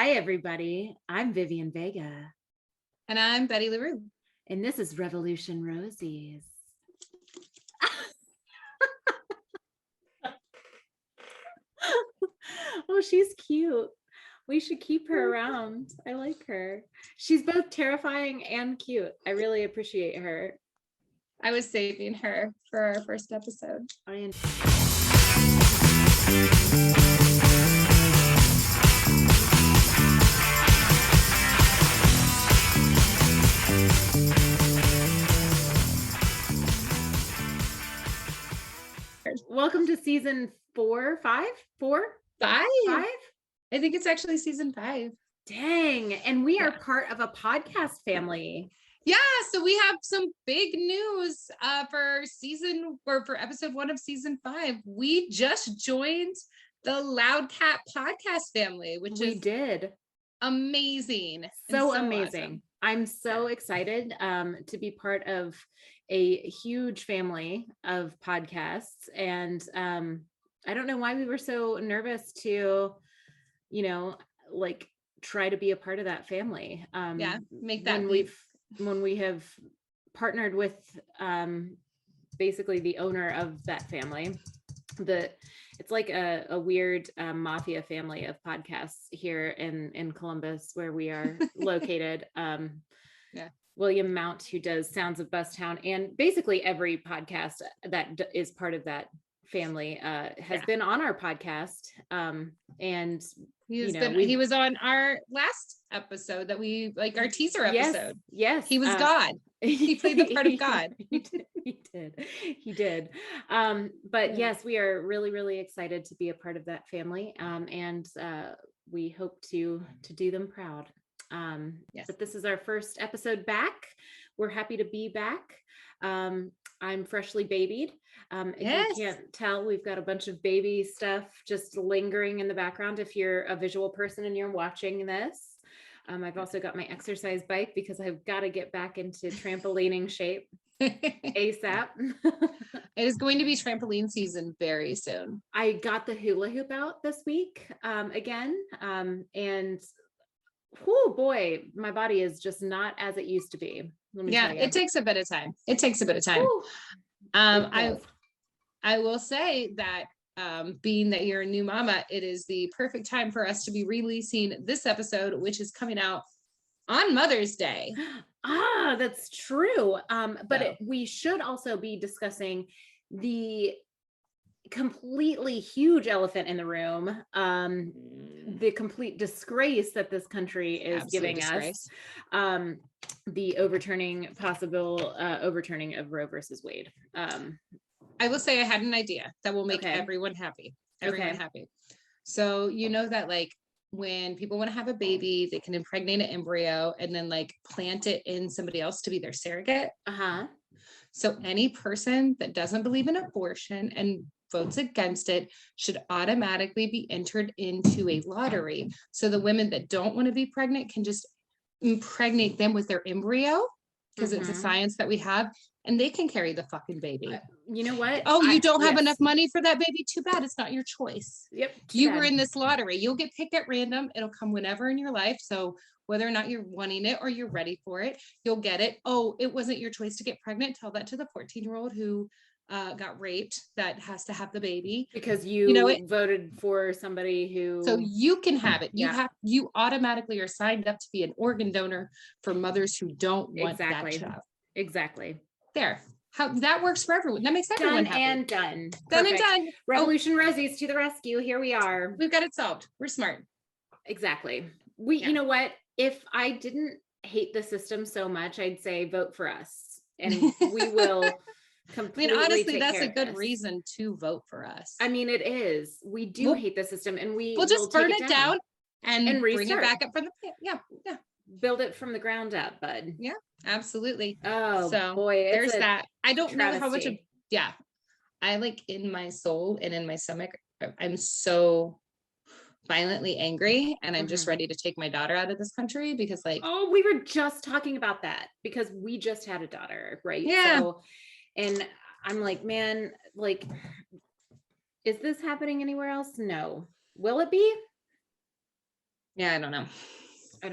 Hi, everybody. I'm Vivienne Vega. And I'm Betty LeRoux. And this is Revolution Rosies. Oh, she's cute. We should keep her around. I like her. She's both terrifying and cute. I really appreciate her. I was saving her for our first episode. Welcome to season 5. I think it's actually season 5. Dang. And we are part of a podcast family. Yeah, so we have some big news for episode 1 of season 5. We just joined the Loud Cat podcast family, which we did amazing. So amazing. Awesome. I'm so excited to be part of a huge family of podcasts. And I don't know why we were so nervous to, try to be a part of that family. Make that when we have partnered with basically the owner of that family. It's like a weird mafia family of podcasts here in Columbus, where we are located. William Mount, who does Sounds of Busstown, and basically every podcast that is part of that family has been on our podcast. And he was on our last epised that we our teaser episode. Yes, he was God. He played the part of God. He did. But yes, we are really, really excited to be a part of that family. And we hope to do them proud. But this is our first episode back. We're happy to be back. I'm freshly babied. If you can't tell, we've got a bunch of baby stuff just lingering in the background if you're a visual person and you're watching this. I've also got my exercise bike because I've got to get back into trampolining shape ASAP. It is going to be trampoline season very soon. I got the hula hoop out this week again. And oh boy, my body is just not as it used to be. It takes a bit of time. I will say that being that you're a new mama, it is the perfect time for us to be releasing this episode, which is coming out on Mother's Day. That's true. But we should also be discussing the completely huge elephant in the room, the complete disgrace that this country is giving us, the possible overturning of Roe versus Wade. I will say I had an idea that will make everyone happy. Happy. So that when people want to have a baby, they can impregnate an embryo and then plant it in somebody else to be their surrogate. So any person that doesn't believe in abortion and votes against it should automatically be entered into a lottery. So the women that don't want to be pregnant can just impregnate them with their embryo, because it's a science that we have, and they can carry the fucking baby. You know what? Oh, you don't have enough money for that baby? Too bad. It's not your choice. Yep. You were in this lottery. You'll get picked at random. It'll come whenever in your life. So whether or not you're wanting it or you're ready for it, you'll get it. Oh, it wasn't your choice to get pregnant. Tell that to the 14-year-old who got raped that has to have the baby because you voted for somebody who. So you can have it. You automatically are signed up to be an organ donor for mothers who don't want that child. Exactly. There. How that works for everyone. That makes everyone happy. And done. Done and done. Revolution Rosies to the rescue. Here we are. We've got it solved. We're smart. Exactly. You know what? If I didn't hate the system so much, I'd say vote for us, and we will. Honestly, that's a good reason to vote for us. I mean, it is. We do hate the system, and we'll just burn it down and bring it back up from the build it from the ground up, bud. Yeah, absolutely. Oh, so boy, there's that. I don't know how much of I in my soul and in my stomach, I'm so violently angry, and I'm just ready to take my daughter out of this country because we were just talking about that because we just had a daughter, right? And I'm man, is this happening anywhere else? No. Will it be? Yeah, I don't know. I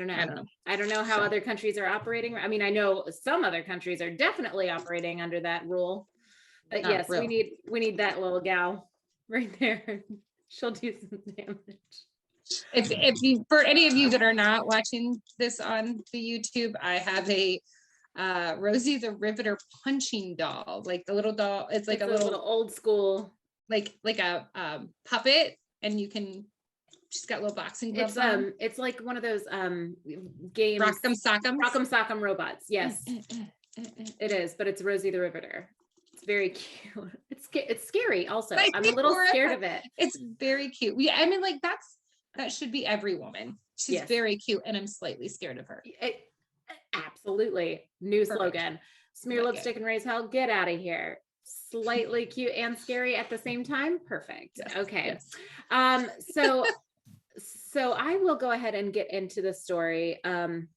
don't know how other countries are operating. I mean, I know some other countries are definitely operating under that rule. But yes, we need that little gal right there. She'll do some damage. If you, for any of you that are not watching this on the YouTube, I have a Rosie the Riveter punching doll, like the little doll. It's like a little old school, like a puppet, and you can. She's got little boxing gloves on. It's like one of those games. Rock'em Sock'em robots. Yes, it is, but it's Rosie the Riveter. It's very cute. It's scary. Also, I'm a little scared of it. It's very cute. I mean, like that should be every woman. She's very cute, and I'm slightly scared of her. Absolutely. New slogan. Smear lipstick and raise hell. Get out of here. Slightly cute and scary at the same time. Perfect. Yes. Okay. Yes. So I will go ahead and get into the story. And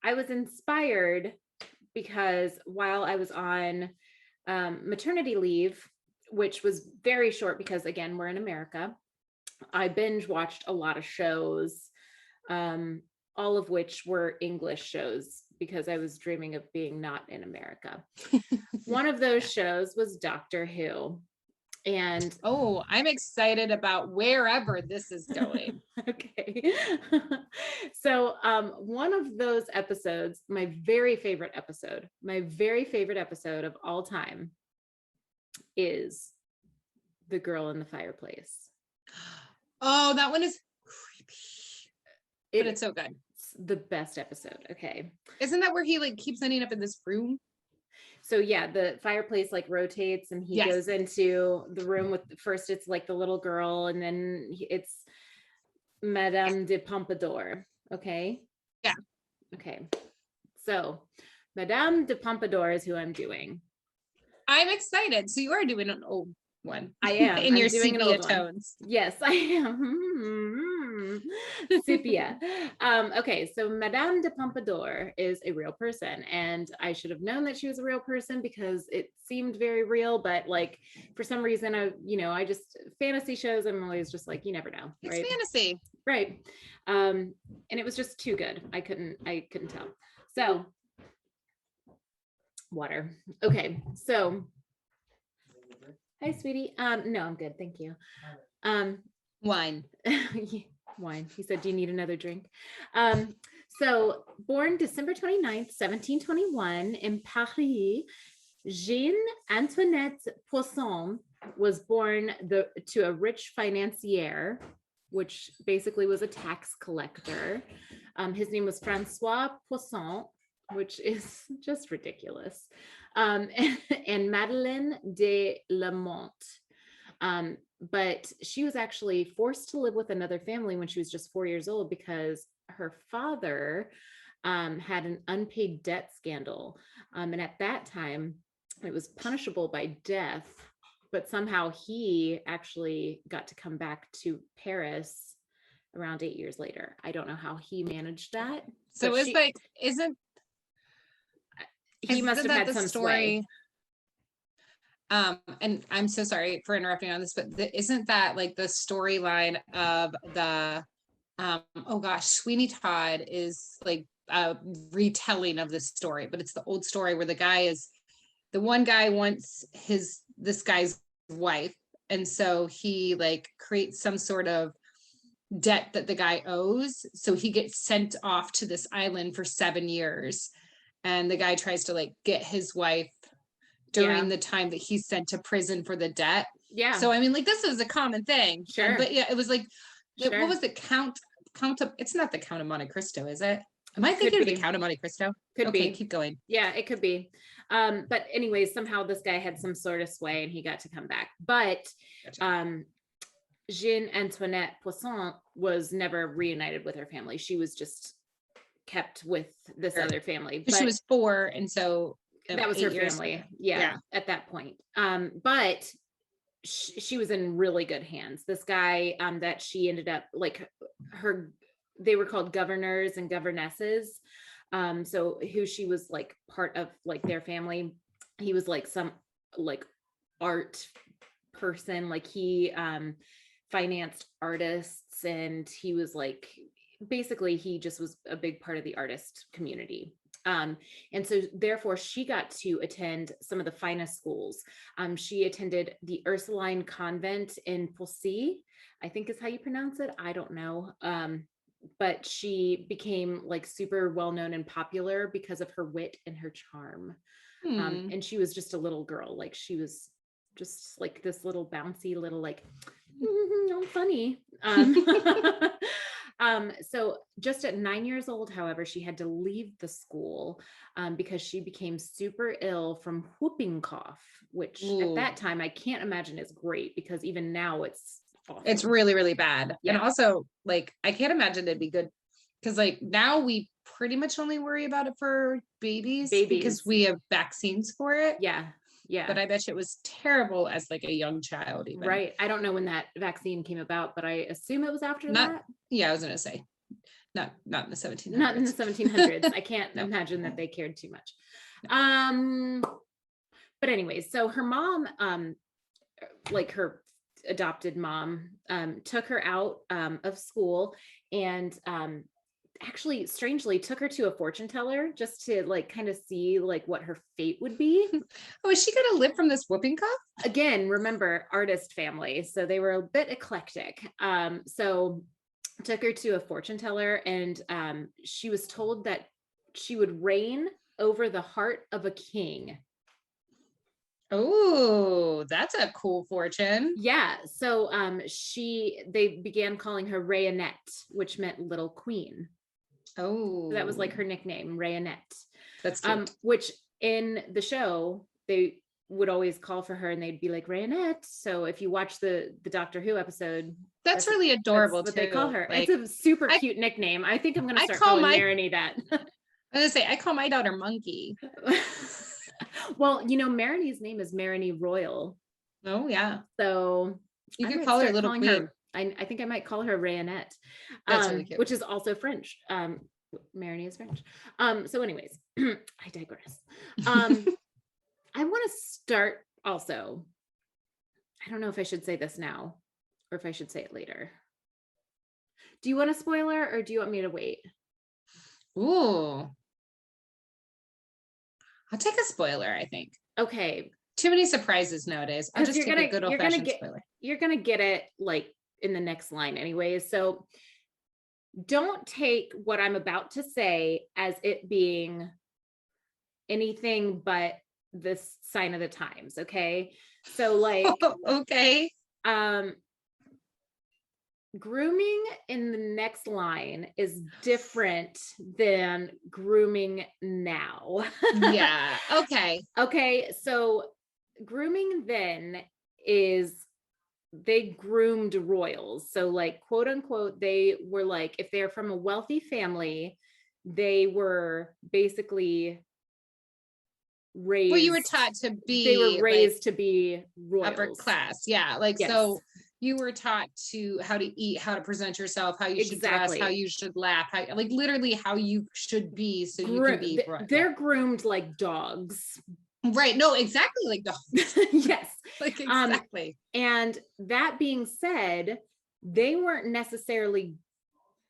I was inspired because while I was on maternity leave, which was very short because again, we're in America, I binge watched a lot of shows, all of which were English shows because I was dreaming of being not in America. One of those shows was Doctor Who. And I'm excited about wherever this is going. Okay. So one of those episodes, my very favorite episode of all time is The Girl in the Fireplace. Oh, that one is creepy. But it's so good. It's the best episode. Okay. Isn't that where he like keeps ending up in this room? So yeah, the fireplace like rotates and he goes into the room with, first it's like the little girl and then it's Madame De Pompador. Okay. Yeah. Okay. So Madame De Pompador is who I'm doing. I'm excited. So you are doing an old one. I am. In your sepia tones. Yes, I am. Sepia. Okay, so Madame de Pompadour is a real person, and I should have known that she was a real person because it seemed very real, but like for some reason I just fantasy shows, I'm always just like, you never know, right? It's fantasy. Right. And it was just too good. I couldn't tell. So water. Okay, so hi, sweetie. No, I'm good. Thank you. Wine. Wine. He said, do you need another drink? So born December 29th, 1721 in Paris, Jeanne Antoinette Poisson was born to a rich financier, which basically was a tax collector. His name was Francois Poisson, which is just ridiculous. And Madeleine de la Motte. But she was actually forced to live with another family when she was just 4 years old because her father had an unpaid debt scandal. And at that time, it was punishable by death, but somehow he actually got to come back to Paris around 8 years later. I don't know how he managed that. So it's like, he must have had some story. And I'm so sorry for interrupting on this, but isn't that like the storyline of the Sweeney Todd is like a retelling of this story, but it's the old story where the one guy wants this guy's wife, and so he like creates some sort of debt that the guy owes, so he gets sent off to this island for 7 years, and the guy tries to like get his wife during the time that he's sent to prison for the debt. Yeah. So I mean, like, this is a common thing. Sure. But yeah, it was like, what was it? Count of, it's not the Count of Monte Cristo, is it? Am I thinking of the Count of Monte Cristo? Could be. Keep going. Yeah, it could be. But anyways, somehow this guy had some sort of sway and he got to come back. But Jeanne Antoinette Poisson was never reunited with her family. She was just kept with this other family. But she was 4, and so that was her family. Yeah, at that point. But she was in really good hands. This guy that she ended up like they were called governors and governesses. So who she was like part of like their family. He was like some like art person. Like he financed artists, and he was like, basically he just was a big part of the artist community. And so therefore she got to attend some of the finest schools. She attended the Ursuline Convent in Poissy, I think is how you pronounce it. I don't know. But she became like super well-known and popular because of her wit and her charm. And she was just a little girl. Like she was just like this little bouncy little like, I'm funny. So just at 9 years old, however, she had to leave the school because she became super ill from whooping cough, which at that time I can't imagine is great, because even now it's awful. It's really, really bad. Yeah. And also, like, I can't imagine it'd be good, because like now we pretty much only worry about it for babies because we have vaccines for it. Yeah. Yeah. But I bet you it was terrible as like a young child even. Right. I don't know when that vaccine came about, but I assume it was after that. Yeah, I was going to say not in the 1700s. Not in the 1700s. I can't imagine that they cared too much. But anyways, so her mom, like her adopted mom, took her out of school, and actually strangely took her to a fortune teller just to like kind of see like what her fate would be. Oh, is she gonna live from this whooping cough? Again, remember, artist family, so they were a bit eclectic. So took her to a fortune teller, and she was told that she would reign over the heart of a king. Oh, that's a cool fortune. Yeah. So they began calling her Rayonette, which meant little queen. Oh, so that was like her nickname, Rayonette. That's cute. Which in the show they would always call for her, and they'd be like Rayonette. So if you watch the Doctor Who episode, that's really adorable. That's too. What they call her. Like, it's a super cute nickname. I think I'm gonna start calling Mariny that. I was gonna say I call my daughter Monkey. Well, you know, Mariny's name is Mariny Royal. Oh yeah. So you could call her Little Queen. I think I might call her Rayonette, really cute. Which is also French. Mariny is French. So anyways, I digress. I want to start also. I don't know if I should say this now or if I should say it later. Do you want a spoiler, or do you want me to wait? Ooh. I'll take a spoiler, I think. Okay. Too many surprises nowadays. I'll just take a good old-fashioned spoiler. You're going to get it like in the next line anyways. So don't take what I'm about to say as it being anything but this sign of the times. Okay. So like, okay. Grooming in the next line is different than grooming now. Yeah. Okay. Okay. So grooming then is they groomed royals. So like, quote unquote, they were like, if they're from a wealthy family, they were basically raised. Well, you were taught to be. They were raised to be royals. Upper class. Yeah. Like, yes. So you were taught how to eat, how to present yourself, how you should dress, how you should laugh, like literally how you should be, so you can be. They're groomed like dogs. Right. No, exactly like dogs. Yes. Like exactly. And that being said, they weren't necessarily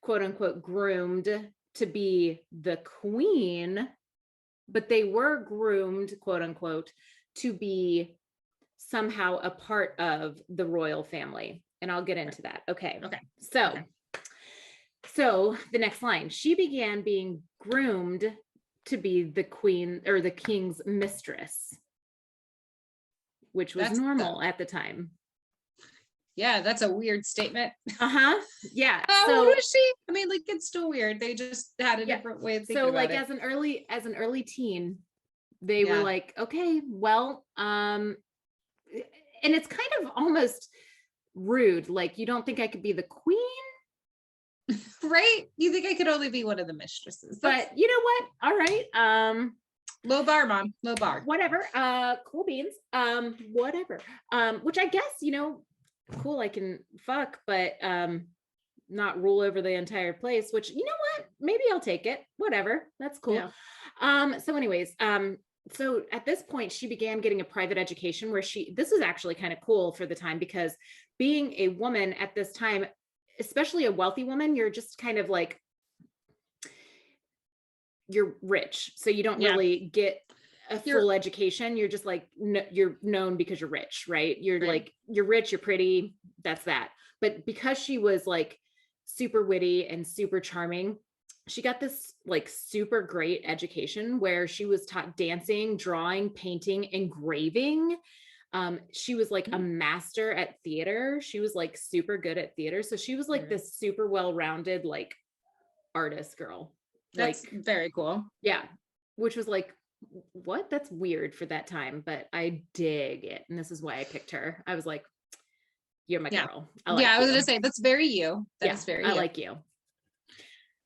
quote unquote groomed to be the queen, but they were groomed quote unquote to be somehow a part of the royal family. And I'll get into that. Okay. So the next line, she began being groomed to be the queen or the king's mistress, which was normal at the time. Yeah, that's a weird statement. Yeah. So what was she? I mean, like, it's still weird. They just had a different way of thinking about it. So like as an early teen, they were like, okay, well, and it's kind of almost rude. Like, you don't think I could be the queen? Right? You think I could only be one of the mistresses. But you know what? All right. Low bar, Mom. Low bar. Whatever. Cool beans. Whatever. Which I guess, you know, cool, I can fuck, but not rule over the entire place, which, you know what? Maybe I'll take it. Whatever. That's cool. Yeah. So anyways, so at this point she began getting a private education where this was actually kind of cool for the time, because being a woman at this time, especially a wealthy woman, you're just kind of like, you're rich, so you don't really get a full education. You're just like, you're known because you're rich, right? You're like, you're rich, you're pretty, that's that. But because she was like super witty and super charming, she got this like super great education where she was taught dancing, drawing, painting, engraving. She was like a master at theater. She was like super good at theater. So she was like this super well-rounded like artist girl. That's like, very cool. Yeah. Which was like, what? That's weird for that time, but I dig it. And this is why I picked her. I was like, you're my girl. I was gonna say, that's very you. That's very I like you.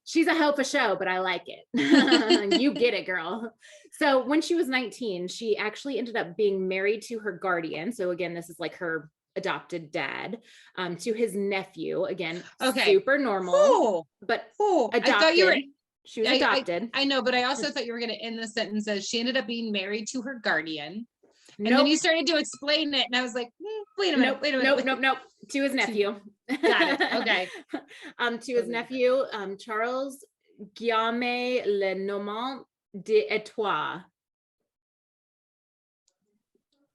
She's a hoe for show, but I like it. You get it, girl. So when she was 19, she actually ended up being married to her guardian. So again, this is like her adopted dad, to his nephew. Again, super normal, but adopted. I thought you were, she was adopted. I know, but I also thought you were going to end the sentence as she ended up being married to her guardian. And then you started to explain it, and I was like, wait a minute, wait a minute. Nope. To his nephew. Got it. Okay. To his nephew, Charles Guillaume Le Normand d'Etoile.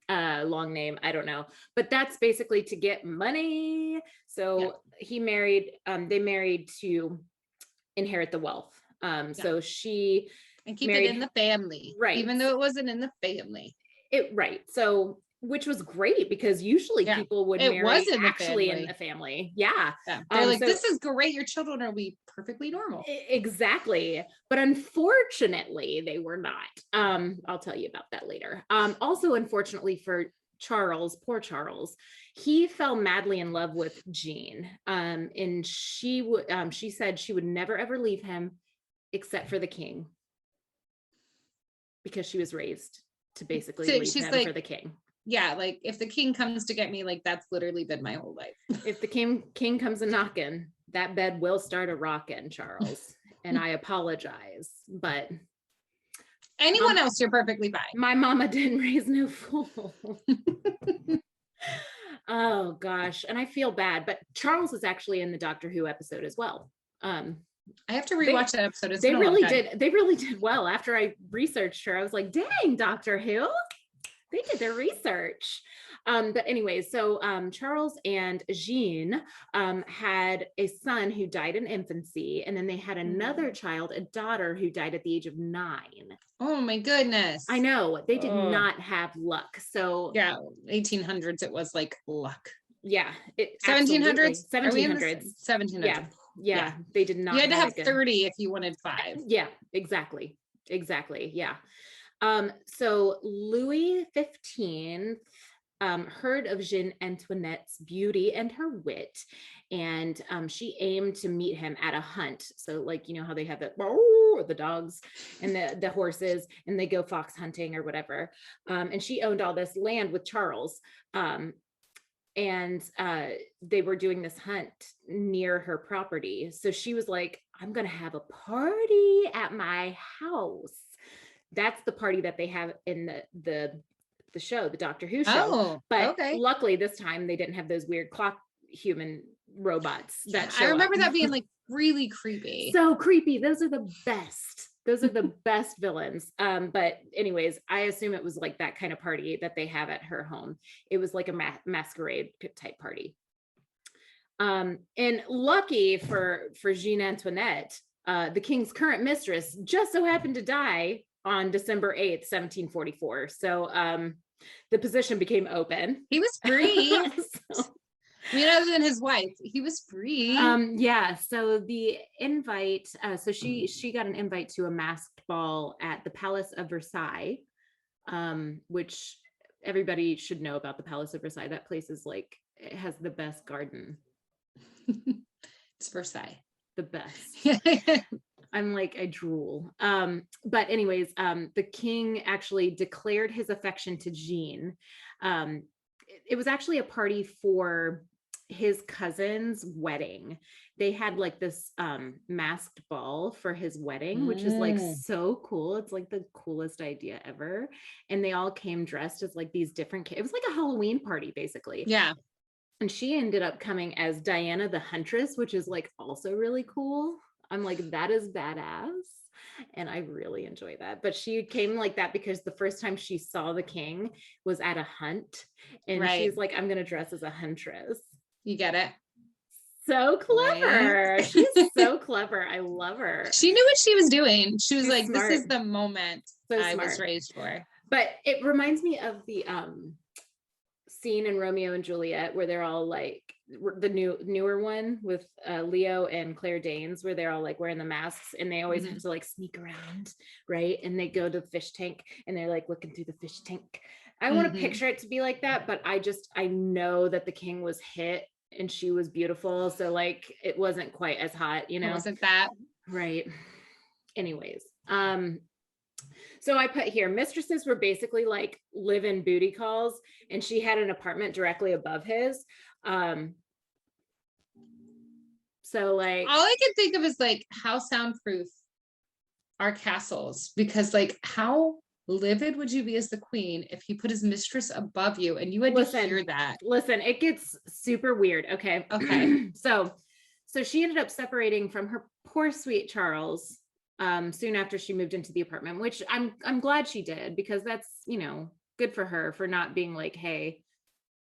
Long name, I don't know, but that's basically to get money. So he married, they married to inherit the wealth. So she and keep it in the family, right? Even though it wasn't in the family. So, which was great because usually people would marry actually in the family. Yeah. They're like, this is great. Your children will be perfectly normal. Exactly. But unfortunately they were not. I'll tell you about that later. Also, unfortunately for Charles, poor Charles, he fell madly in love with Jean. And she said she would never, ever leave him except for the king, because she was raised to basically leave him for the king. Yeah, like if the king comes to get me, like that's literally been my whole life. If the king comes a knocking, that bed will start a rocking, Charles. And I apologize, but anyone else, you're perfectly fine. My mama didn't raise no fool. Oh gosh, and I feel bad, but Charles was actually in the Doctor Who episode as well. I have to rewatch that episode. They really did well. After I researched her, I was like, dang, Doctor Who, they did their research. But anyways, so Charles and Jean had a son who died in infancy, and then they had another child, a daughter, who died at the age of 9. Oh my goodness. I know, they did not have luck. So 1800s, it was like luck. Yeah. 1700s? 1700s. 1700s. Yeah, they did not. You had to have 30 if you wanted 5. Yeah, exactly. Yeah. So Louis XV heard of Jean Antoinette's beauty and her wit, and she aimed to meet him at a hunt. So like, you know how they have the dogs and the horses, and they go fox hunting or whatever. And she owned all this land with Charles. And they were doing this hunt near her property. So she was like, I'm going to have a party at my house. That's the party that they have in the show, the Doctor Who show. But luckily this time they didn't have those weird clock human robots that show I remember up. that being like really creepy. So creepy. Those are the best. Those are the best villains. But anyways, I assume it was like that kind of party that they have at her home. It was like a masquerade type party. And lucky for Jean Antoinette, the king's current mistress just so happened to die on December 8th, 1744. So the position became open. He was free. I mean, other than his wife, he was free. Yeah. So the invite, so she got an invite to a masked ball at the Palace of Versailles, which everybody should know about the Palace of Versailles. That place is like, it has the best garden. It's Versailles. The best. I'm like, I drool. But anyways, the king actually declared his affection to Jean. It was actually a party for his cousin's wedding. They had like this masked ball for his wedding, which is like so cool. It's like the coolest idea ever. And they all came dressed as like these different kids. It was like a Halloween party basically. Yeah. And she ended up coming as Diana the Huntress, which is like also really cool. I'm like, that is badass. And I really enjoy that. But she came like that because the first time she saw the king was at a hunt. And she's like, I'm going to dress as a huntress. You get it? So clever. Right? She's so clever. I love her. She knew what she was doing. She was like, smart. This is the moment I was raised for. But it reminds me of the scene in Romeo and Juliet where they're all like, the newer one with Leo and Claire Danes, where they're all like wearing the masks and they always have to like sneak around, right? And they go to the fish tank and they're like looking through the fish tank. I want to picture it to be like that, but I know that the king was hit and she was beautiful, so like it wasn't quite as hot, you know. It wasn't that right? Anyways, so I put here, mistresses were basically like live-in booty calls, and she had an apartment directly above his. So like all I can think of is like how soundproof are castles, because like how livid would you be as the queen if he put his mistress above you and you had to hear that? Listen, it gets super weird. Okay. So she ended up separating from her poor sweet Charles soon after she moved into the apartment, which I'm glad she did, because that's, you know, good for her for not being like, hey,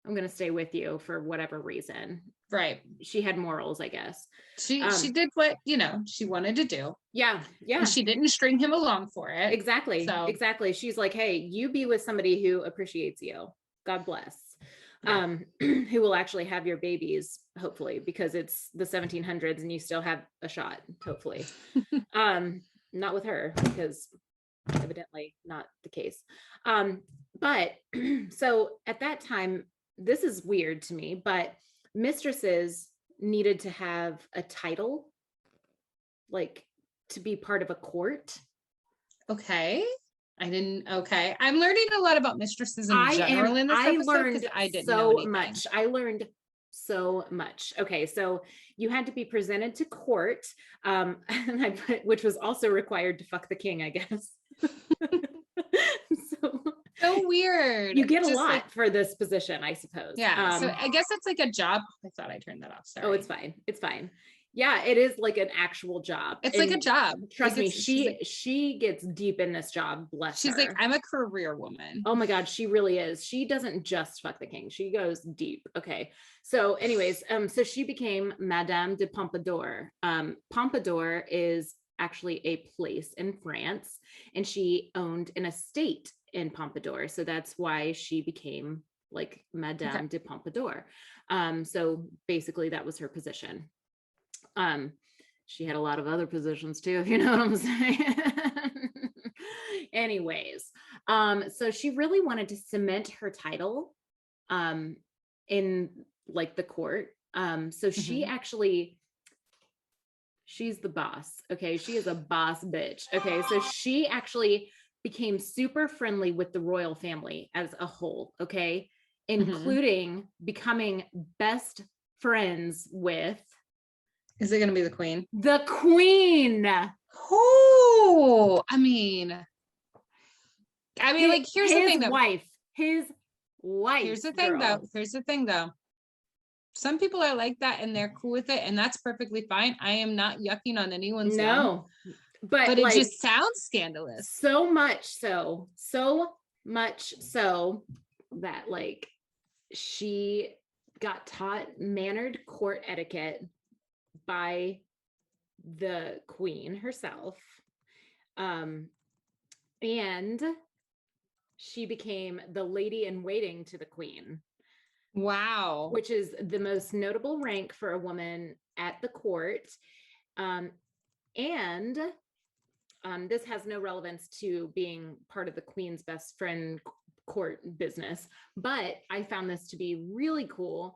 I'm going to stay with you for whatever reason. Right. She had morals, I guess. She did what, you know, she wanted to do. Yeah. Yeah. And she didn't string him along for it. Exactly. So. Exactly. She's like, hey, you be with somebody who appreciates you. God bless. Yeah. Who will actually have your babies, hopefully, because it's the 1700s and you still have a shot, hopefully. Not with her, because evidently not the case. But so at that time, this is weird to me, but mistresses needed to have a title, like to be part of a court. Okay. Okay. I'm learning a lot about mistresses in general in this episode, because I didn't know anything. Much. I learned so much. Okay, so you had to be presented to court, and which was also required to fuck the king, I guess. So weird. You get a lot like, for this position, I suppose. Yeah. So I guess it's like a job. I thought I turned that off. Sorry. Oh, it's fine. It's fine. Yeah, it is like an actual job. It's like a job. Trust me, she gets deep in this job. Bless her. She's like, I'm a career woman. Oh my God, she really is. She doesn't just fuck the king. She goes deep. Okay. So anyways, so she became Madame De Pompador. Pompadour is actually a place in France, and she owned an estate in Pompadour. So that's why she became like Madame de Pompador. So basically that was her position. She had a lot of other positions too, if you know what I'm saying. Anyways, so she really wanted to cement her title in like the court. So she actually, she's the boss. Okay. She is a boss bitch. Okay. So she actually became super friendly with the royal family as a whole. Okay. Including becoming best friends with, is it going to be the queen? The queen. Oh, I mean, like, here's the thing, though. His wife. Here's the thing, though. Some people are like that and they're cool with it, and that's perfectly fine. I am not yucking on anyone's yum, but it like, just sounds scandalous. So much so that like she got taught mannered court etiquette by the queen herself, and she became the lady in waiting to the queen. Wow. Which is the most notable rank for a woman at the court. And this has no relevance to being part of the queen's best friend court business, but I found this to be really cool.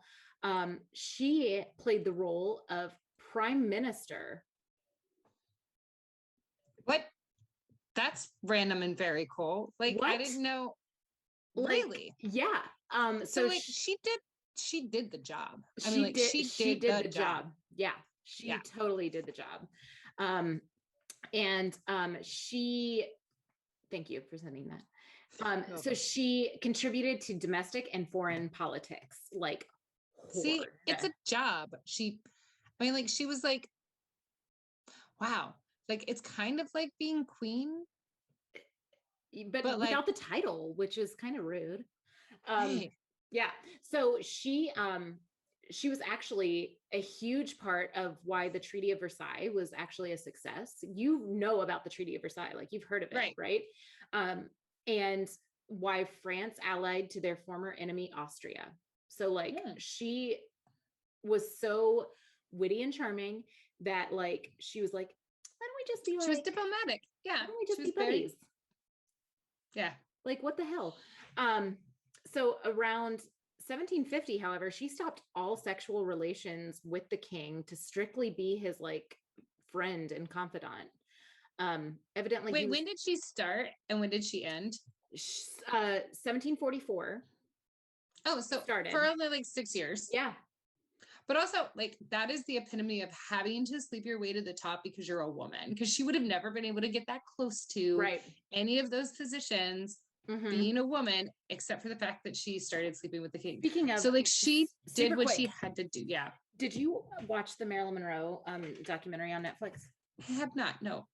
She played the role of prime minister. What? That's random and very cool. Like, what? I didn't know. Like, really? Yeah. So like she did she did the job. She did the job. Yeah, she totally did the job. She, thank you for sending that. So she contributed to domestic and foreign politics, like, see, it's a job. She was like, wow, like, it's kind of like being queen, but without the title, which is kind of rude. Right. Yeah. So she was actually a huge part of why the Treaty of Versailles was actually a success. You know about the Treaty of Versailles, like, you've heard of it, right? And why France allied to their former enemy, Austria. So, like, she was so witty and charming that, like, she was like, why don't we just be like, she was diplomatic. Yeah. Why don't we just be buddies? Yeah. Like, what the hell? So around 1750, however, she stopped all sexual relations with the king to strictly be his, like, friend and confidant. Evidently. Wait, when did she start and when did she end? 1744. Oh, so started for only like 6 years. Yeah. But also, like, that is the epitome of having to sleep your way to the top because you're a woman, because she would have never been able to get that close to any of those positions being a woman, except for the fact that she started sleeping with the king. Speaking of, so, like, she did what she had to do. Yeah. Did you watch the Marilyn Monroe documentary on Netflix? I have not. No.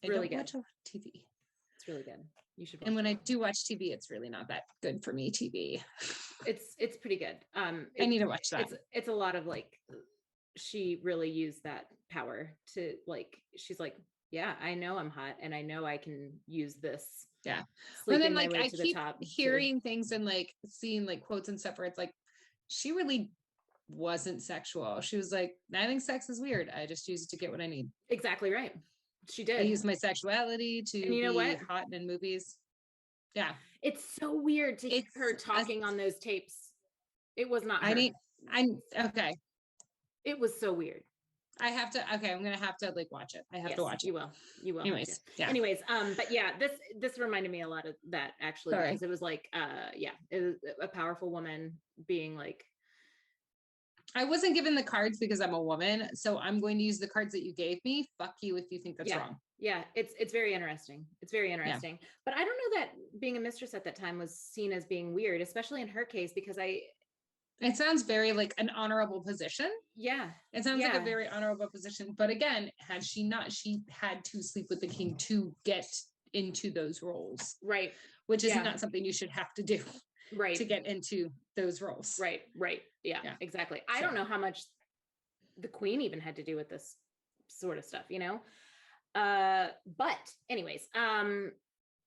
It's really good. Watch TV. It's really good. You should watch and when I do watch TV, it's really not that good for me. TV. It's pretty good. I need to watch that. It's a lot of, like, she really used that power to, like, she's like, yeah, I know I'm hot and I know I can use this. Yeah. And then, like, I keep hearing things and, like, seeing, like, quotes and stuff where it's like, she really wasn't sexual. She was like, I think sex is weird. I just use it to get what I need. Exactly right. She did. I use my sexuality to be hot in movies. Yeah. It's so weird to hear her talking on those tapes. It was not her. Okay. It was so weird. I'm gonna have to, like, watch it. I have to watch it. You will. Anyways, but yeah, this reminded me a lot of that, actually. Sorry. Because it was like, it was a powerful woman being like, I wasn't given the cards because I'm a woman, so I'm going to use the cards that you gave me. Fuck you if you think that's wrong. Yeah, it's very interesting. It's very interesting. Yeah. But I don't know that being a mistress at that time was seen as being weird, especially in her case, because it sounds very like an honorable position. Yeah. It sounds like a very honorable position. But again, had she not, she had to sleep with the king to get into those roles. Right. Which is not something you should have to do. Right. To get into those roles. Right. Yeah. Exactly. I don't know how much the queen even had to do with this sort of stuff, you know? But anyways,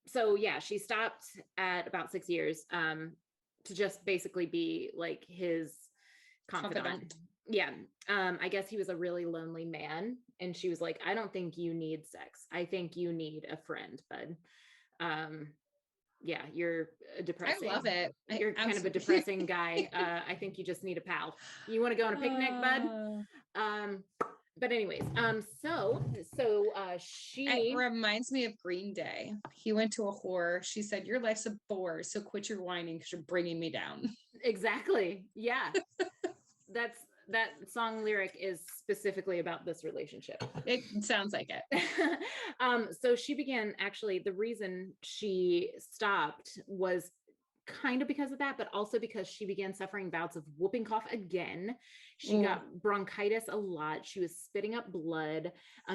so yeah, she stopped at about 6 years, to just basically be like his confidant. Yeah. I guess he was a really lonely man, and she was like, I don't think you need sex. I think you need a friend, bud. Yeah, you're depressing. I love it. You're kind of a depressing guy. I think you just need a pal. You want to go on a picnic, bud? But anyways, she... It reminds me of Green Day. He went to a whore. She said, your life's a bore, so quit your whining because you're bringing me down. Exactly. Yeah. That song lyric is specifically about this relationship. It sounds like it. So she began, actually, the reason she stopped was kind of because of that, but also because she began suffering bouts of whooping cough again. She got bronchitis a lot. She was spitting up blood.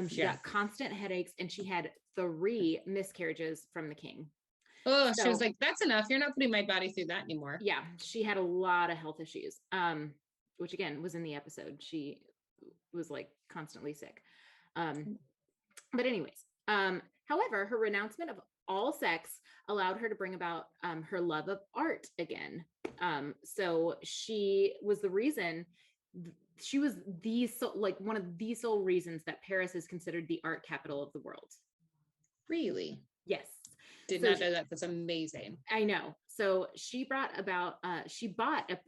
She got constant headaches, and she had 3 miscarriages from the king. Oh, so she was like, that's enough. You're not putting my body through that anymore. Yeah. She had a lot of health issues. Which again was in the episode. She was like constantly sick. But anyways, however, her renouncement of all sex allowed her to bring about her love of art again. So she was the reason, she was one of the sole reasons that Paris is considered the art capital of the world. Really? Yes. Did not know that. That's amazing. I know. So she bought a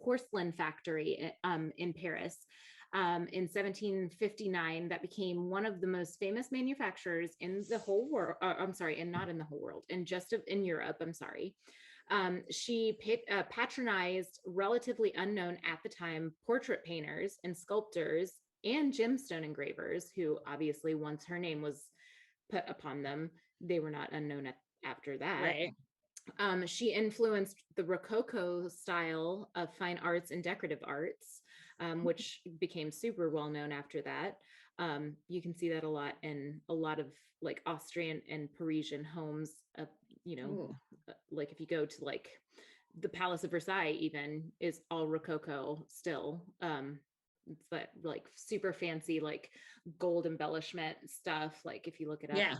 porcelain factory in Paris in 1759 that became one of the most famous manufacturers in the whole world. I'm sorry, and not in the whole world, in Europe. I'm sorry. She patronized relatively unknown at the time portrait painters and sculptors and gemstone engravers, who obviously, once her name was put upon them, they were not unknown after that. Right. She influenced the Rococo style of fine arts and decorative arts, which became super well known after that. You can see that a lot in a lot of like Austrian and Parisian homes. Like if you go to like the Palace of Versailles, even is all Rococo still. It's that like super fancy, like gold embellishment stuff. Like if you look it up,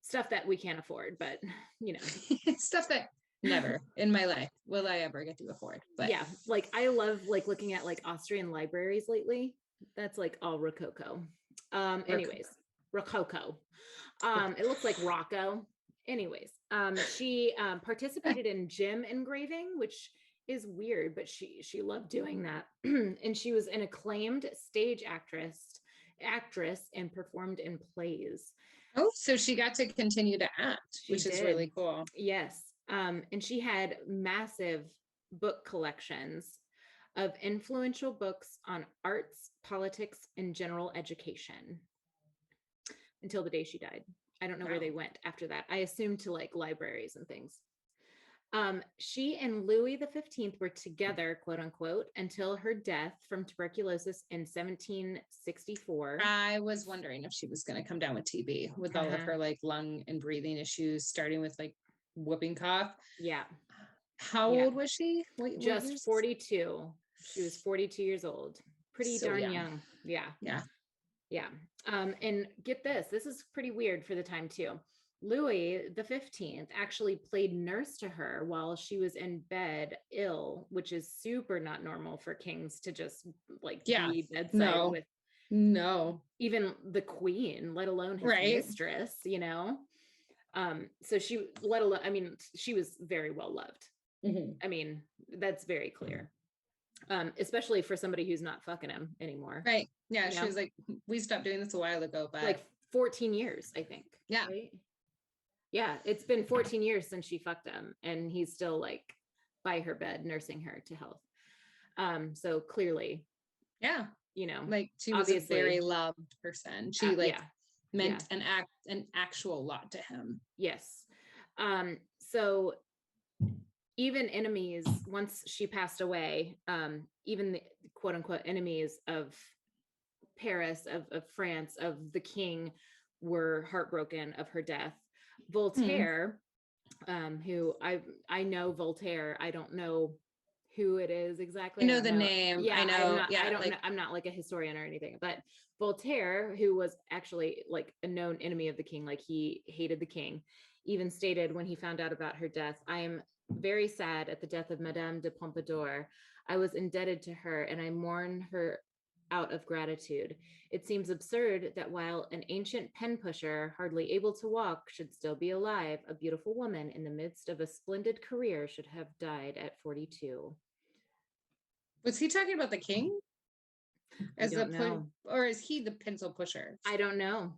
stuff that we can't afford, but stuff that never in my life will I ever get to afford. But yeah, like I love like looking at like Austrian libraries lately. That's like all Rococo. Anyways, Rococo. It looks like Rocco. Anyways, she participated in gem engraving, which is weird, but she loved doing that. And she was an acclaimed stage actress and performed in plays. Oh, so she got to continue to act, which is really cool. Yes. And she had massive book collections of influential books on arts, politics, and general education until the day she died. I don't know where they went after that. I assume to like libraries and things. She and Louis XV were together, quote unquote, until her death from tuberculosis in 1764. I was wondering if she was going to come down with TB with all of her like lung and breathing issues, starting with like whooping cough. Yeah. How old was she? Just 42. She was 42 years old. Pretty darn young. Yeah. Yeah. Yeah. And get this is pretty weird for the time too. Louis XV actually played nurse to her while she was in bed ill, which is super not normal for kings to just like be bedside with even the queen, let alone his mistress, so she was very well loved. Mm-hmm. I mean, that's very clear. Especially for somebody who's not fucking him anymore. Right. Yeah. She was like, we stopped doing this a while ago, but like 14 years, I think. Yeah. Right? Yeah. It's been 14 years since she fucked him, and he's still like by her bed, nursing her to health. So clearly, like she was a very loved person. She meant an actual lot to him. Yes. So even enemies, once she passed away, even the quote unquote enemies of Paris, of France, of the king, were heartbroken of her death. Voltaire, who I know Voltaire, I don't know who it is exactly. I know the name. Yeah, I know. I'm not like a historian or anything, but Voltaire, who was actually like a known enemy of the king, like he hated the king, even stated when he found out about her death, "I am very sad at the death of Madame De Pompador. I was indebted to her, and I mourn her out of gratitude. It seems absurd that while an ancient pen pusher, hardly able to walk, should still be alive, a beautiful woman in the midst of a splendid career should have died at 42. Was he talking about the king? Or is he the pencil pusher? I don't know.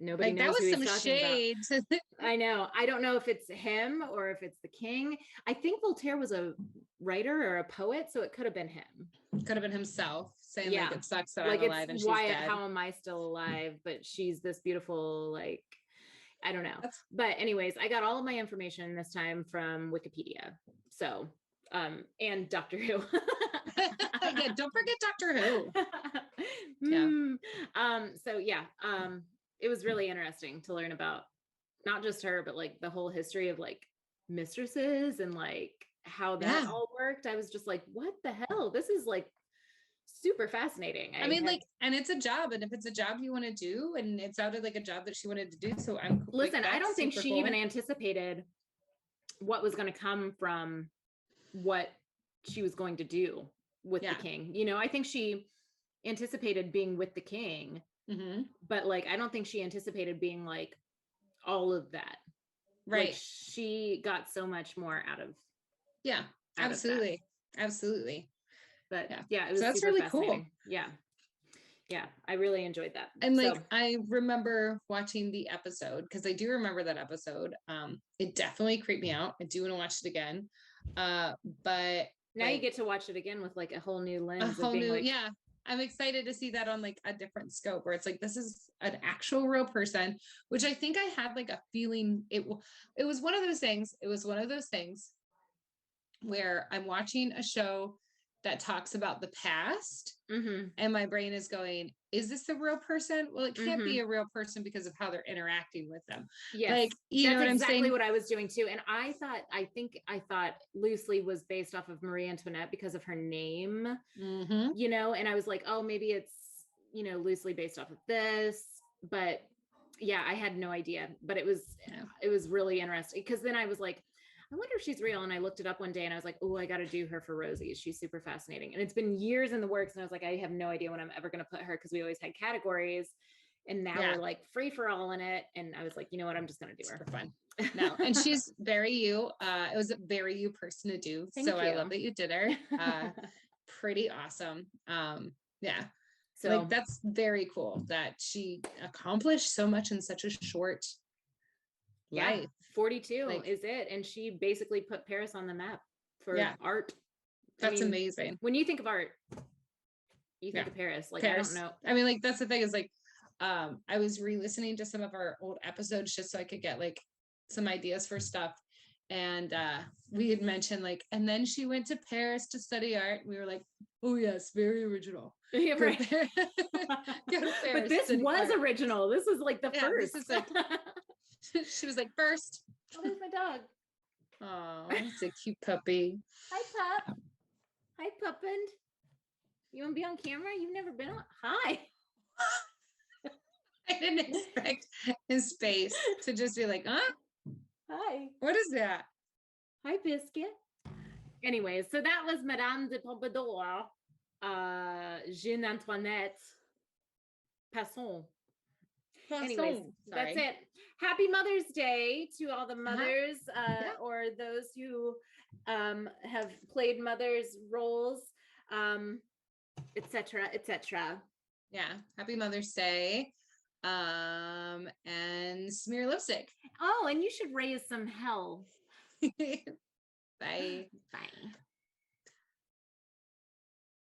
Nobody like, knows that was who he's some talking shades. about. I know. I don't know if it's him or if it's the king. I think Voltaire was a writer or a poet, so it could have been him. Could have been himself saying like it sucks that like I'm alive and she's dead. How am I still alive? But she's this beautiful, like, I don't know. But anyways, I got all of my information this time from Wikipedia. So, and Doctor Who. Yeah, don't forget Doctor Who. It was really interesting to learn about not just her, but like the whole history of like mistresses and like how that all worked. I was just like, what the hell? This is like super fascinating. And it's a job, and if it's a job you want to do, and it sounded like a job that she wanted to do, so I don't think she even anticipated what was going to come from what she was going to do with the king. I think she anticipated being with the king, but like I don't think she anticipated being like all of that. Right. Like, she got so much more out of absolutely. But it was that's super really cool. Yeah. Yeah, I really enjoyed that. And like, I remember watching the episode because I do remember that episode. It definitely creeped me out. I do want to watch it again. But now you get to watch it again with like a whole new lens of being like, yeah, I'm excited to see that on like a different scope where it's like, this is an actual real person, which I think I had like a feeling it was one of those things. It was one of those things where I'm watching a show that talks about the past and my brain is going, is this a real person? Well, it can't be a real person because of how they're interacting with them. Yes. Like, you know what I'm saying? Exactly what I was doing too. And I thought loosely was based off of Marie Antoinette because of her name, you know, and I was like, oh, maybe it's, you know, loosely based off of this, but yeah, I had no idea, but it was really interesting because then I was like, I wonder if she's real. And I looked it up one day and I was like, oh, I got to do her for Rosie's. She's super fascinating. And it's been years in the works. And I was like, I have no idea when I'm ever going to put her because we always had categories. And now we're like free for all in it. And I was like, you know what? I'm just going to do her for fun. No. And she's very you. It was a very you person to do. Thank you. I love that you did her. Pretty awesome. Yeah. So like, that's very cool that she accomplished so much in such a short life. 42 is it. And she basically put Paris on the map for art. That's amazing. When you think of art, you think of Paris. Like, Paris. I don't know. I mean, like, that's the thing is like, I was re-listening to some of our old episodes just so I could get like some ideas for stuff. And we had mentioned like, and then she went to Paris to study art. We were like, oh yes, very original. Yeah, right. But this was art. Original. This is like the first. This is like, she was like, first. Oh, there's my dog. Oh, it's a cute puppy. Hi, pup. Hi, puppin. You want to be on camera? You've never been on. Hi. I didn't expect his face to just be like, huh? Hi. What is that? Hi, Biscuit. Anyways, so that was Madame De Pompador, Jeune Antoinette, Passons. Anyways, that's it. Happy Mother's Day to all the mothers or those who have played mothers roles, etc., etc. Yeah, happy Mother's Day. And smear lipstick. Oh, and you should raise some hell. Bye. Bye.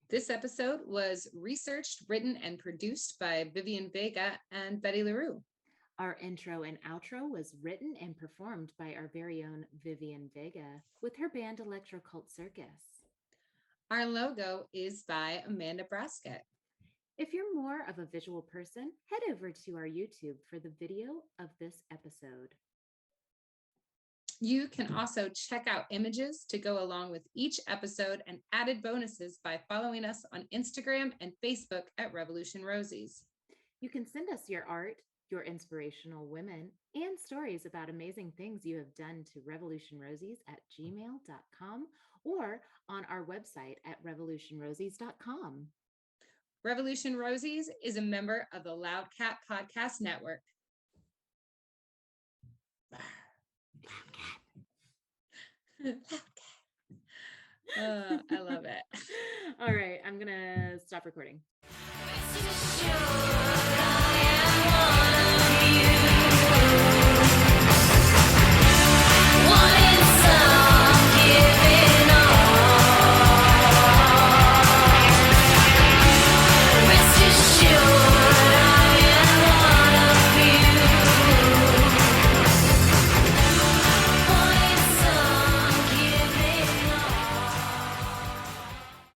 This episode was researched, written, and produced by Vivienne Vega and Betty LeRoux. Our intro and outro was written and performed by our very own Vivienne Vega with her band Electrocult Circus. Our logo is by Amanda Braskett. If you're more of a visual person, head over to our YouTube for the video of this episode. You can also check out images to go along with each episode and added bonuses by following us on Instagram and Facebook at Revolution Rosies. You can send us your art, your inspirational women, and stories about amazing things you have done to revolutionrosies@gmail.com or on our website at revolutionrosies.com. Revolution Rosies is a member of the Loud Cat Podcast Network. I love it. All right, I'm gonna stop recording.